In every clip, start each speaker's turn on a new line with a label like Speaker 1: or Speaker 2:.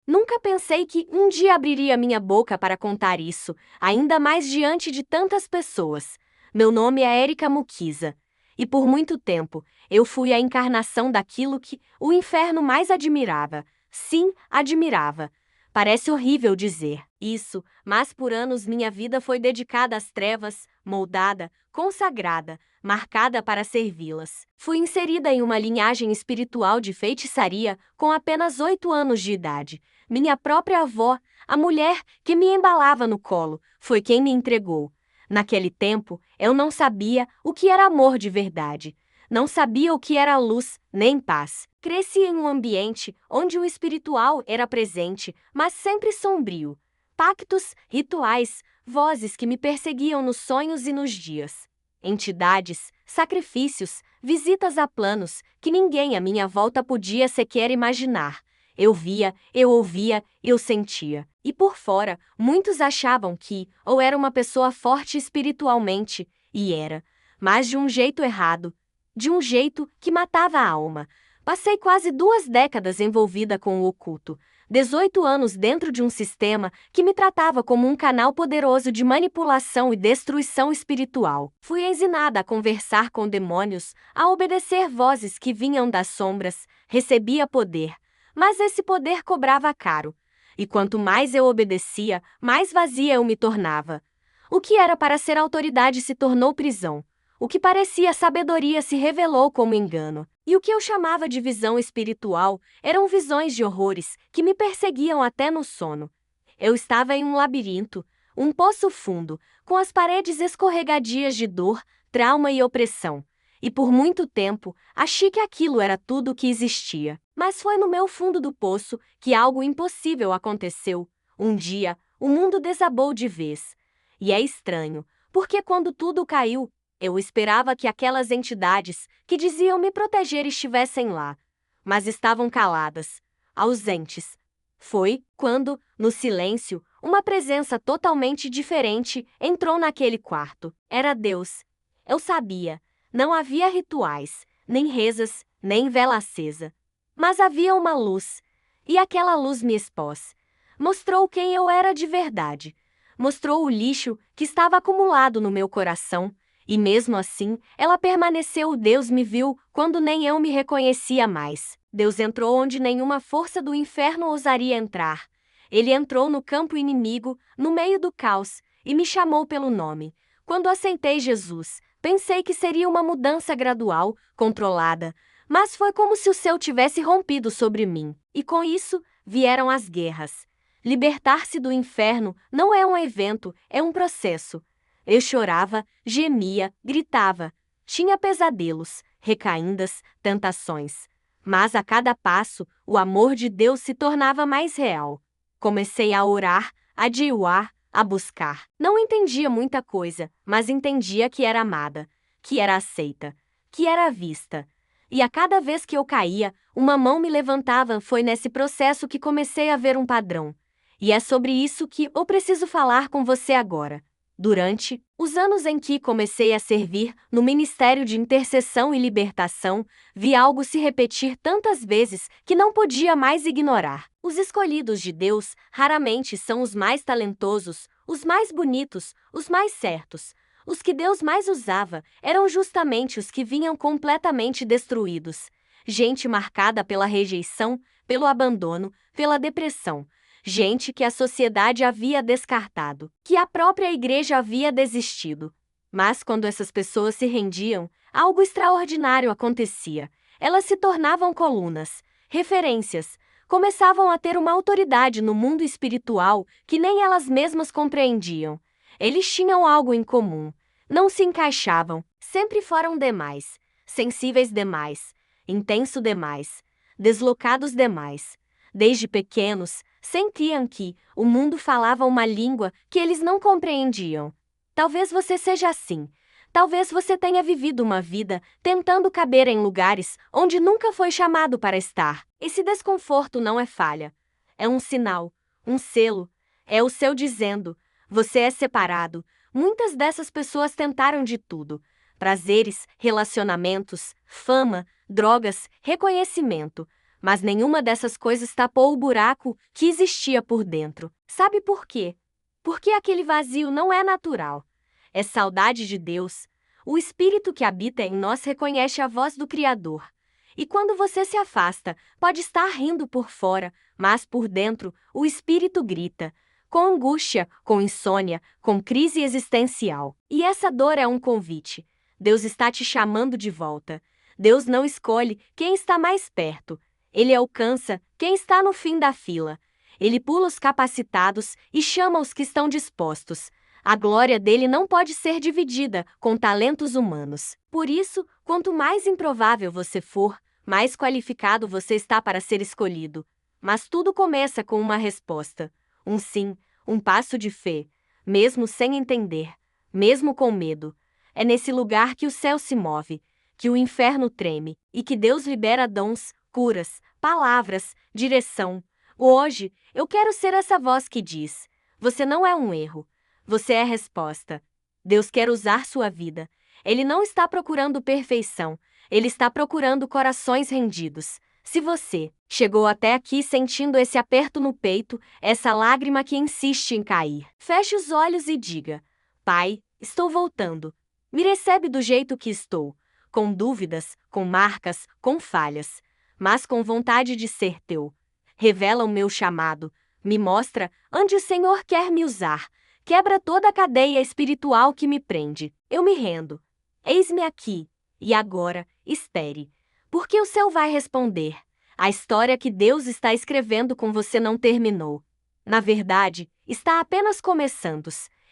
Speaker 1: Nunca pensei que um dia abriria minha boca para contar isso, ainda mais diante de tantas pessoas. Meu nome é Erika Mukiza. E por muito tempo, eu fui a encarnação daquilo que o inferno mais admirava. Sim, admirava. Parece horrível dizer isso, mas por anos minha vida foi dedicada às trevas, moldada, consagrada, marcada para servi-las. Fui inserida em uma linhagem espiritual de feitiçaria com apenas 8 anos de idade. Minha própria avó, a mulher que me embalava no colo, foi quem me entregou. Naquele tempo, eu não sabia o que era amor de verdade. Não sabia o que era luz, nem paz. Cresci em um ambiente onde o espiritual era presente, mas sempre sombrio. Pactos, rituais, vozes que me perseguiam nos sonhos e nos dias. Entidades, sacrifícios, visitas a planos que ninguém à minha volta podia sequer imaginar. Eu via, eu ouvia, eu sentia. E por fora, muitos achavam que ou era uma pessoa forte espiritualmente, e era, mas de um jeito errado, de um jeito que matava a alma. Passei quase 2 décadas envolvida com o oculto, 18 anos dentro de um sistema que me tratava como um canal poderoso de manipulação e destruição espiritual. Fui ensinada a conversar com demônios, a obedecer vozes que vinham das sombras, recebia poder. Mas esse poder cobrava caro. E quanto mais eu obedecia, mais vazia eu me tornava. O que era para ser autoridade se tornou prisão. O que parecia sabedoria se revelou como engano. E o que eu chamava de visão espiritual eram visões de horrores que me perseguiam até no sono. Eu estava em um labirinto, um poço fundo, com as paredes escorregadias de dor, trauma e opressão. E por muito tempo, achei que aquilo era tudo o que existia. Mas foi no meu fundo do poço que algo impossível aconteceu. Um dia, o mundo desabou de vez. E é estranho, porque quando tudo caiu, eu esperava que aquelas entidades que diziam me proteger estivessem lá. Mas estavam caladas, ausentes. Foi quando, no silêncio, uma presença totalmente diferente entrou naquele quarto. Era Deus. Eu sabia. Não havia rituais, nem rezas, nem vela acesa. Mas havia uma luz, e aquela luz me expôs. Mostrou quem eu era de verdade. Mostrou o lixo que estava acumulado no meu coração, e mesmo assim, ela permaneceu. Deus me viu quando nem eu me reconhecia mais. Deus entrou onde nenhuma força do inferno ousaria entrar. Ele entrou no campo inimigo, no meio do caos, e me chamou pelo nome. Quando aceitei Jesus, pensei que seria uma mudança gradual, controlada, mas foi como se o céu tivesse rompido sobre mim. E com isso, vieram as guerras. Libertar-se do inferno não é um evento, é um processo. Eu chorava, gemia, gritava. Tinha pesadelos, recaíndas, tentações. Mas a cada passo, o amor de Deus se tornava mais real. Comecei a orar, a jejuar, a buscar. Não entendia muita coisa, mas entendia que era amada, que era aceita, que era vista. E a cada vez que eu caía, uma mão me levantava. Foi nesse processo que comecei a ver um padrão. E é sobre isso que eu preciso falar com você agora. Durante os anos em que comecei a servir no Ministério de Intercessão e Libertação, vi algo se repetir tantas vezes que não podia mais ignorar. Os escolhidos de Deus raramente são os mais talentosos, os mais bonitos, os mais certos. Os que Deus mais usava eram justamente os que vinham completamente destruídos. Gente marcada pela rejeição, pelo abandono, pela depressão. Gente que a sociedade havia descartado, que a própria igreja havia desistido. Mas quando essas pessoas se rendiam, algo extraordinário acontecia. Elas se tornavam colunas, referências, começavam a ter uma autoridade no mundo espiritual que nem elas mesmas compreendiam. Eles tinham algo em comum. Não se encaixavam, sempre foram demais, sensíveis demais, intenso demais, deslocados demais. Desde pequenos, sentiam que o mundo falava uma língua que eles não compreendiam. Talvez você seja assim. Talvez você tenha vivido uma vida tentando caber em lugares onde nunca foi chamado para estar. Esse desconforto não é falha. É um sinal, um selo. É o céu dizendo: você é separado. Muitas dessas pessoas tentaram de tudo: prazeres, relacionamentos, fama, drogas, reconhecimento. Mas nenhuma dessas coisas tapou o buraco que existia por dentro. Sabe por quê? Porque aquele vazio não é natural. É saudade de Deus. O Espírito que habita em nós reconhece a voz do Criador. E quando você se afasta, pode estar rindo por fora, mas por dentro, o Espírito grita, com angústia, com insônia, com crise existencial. E essa dor é um convite. Deus está te chamando de volta. Deus não escolhe quem está mais perto. Ele alcança quem está no fim da fila. Ele pula os capacitados e chama os que estão dispostos. A glória dele não pode ser dividida com talentos humanos. Por isso, quanto mais improvável você for, mais qualificado você está para ser escolhido. Mas tudo começa com uma resposta. Um sim, um passo de fé, mesmo sem entender, mesmo com medo. É nesse lugar que o céu se move, que o inferno treme e que Deus libera dons, curas, palavras, direção. Hoje, eu quero ser essa voz que diz: você não é um erro. Você é resposta. Deus quer usar sua vida. Ele não está procurando perfeição. Ele está procurando corações rendidos. Se você chegou até aqui sentindo esse aperto no peito, essa lágrima que insiste em cair, feche os olhos e diga: Pai, estou voltando. Me recebe do jeito que estou, com dúvidas, com marcas, com falhas, mas com vontade de ser teu. Revela o meu chamado. Me mostra onde o Senhor quer me usar. Quebra toda a cadeia espiritual que me prende. Eu me rendo. Eis-me aqui. E agora, espere. Porque o céu vai responder. A história que Deus está escrevendo com você não terminou. Na verdade, está apenas começando.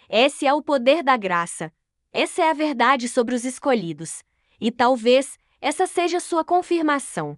Speaker 1: Esse é o poder da graça. Essa é a verdade sobre os escolhidos. E talvez essa seja sua confirmação.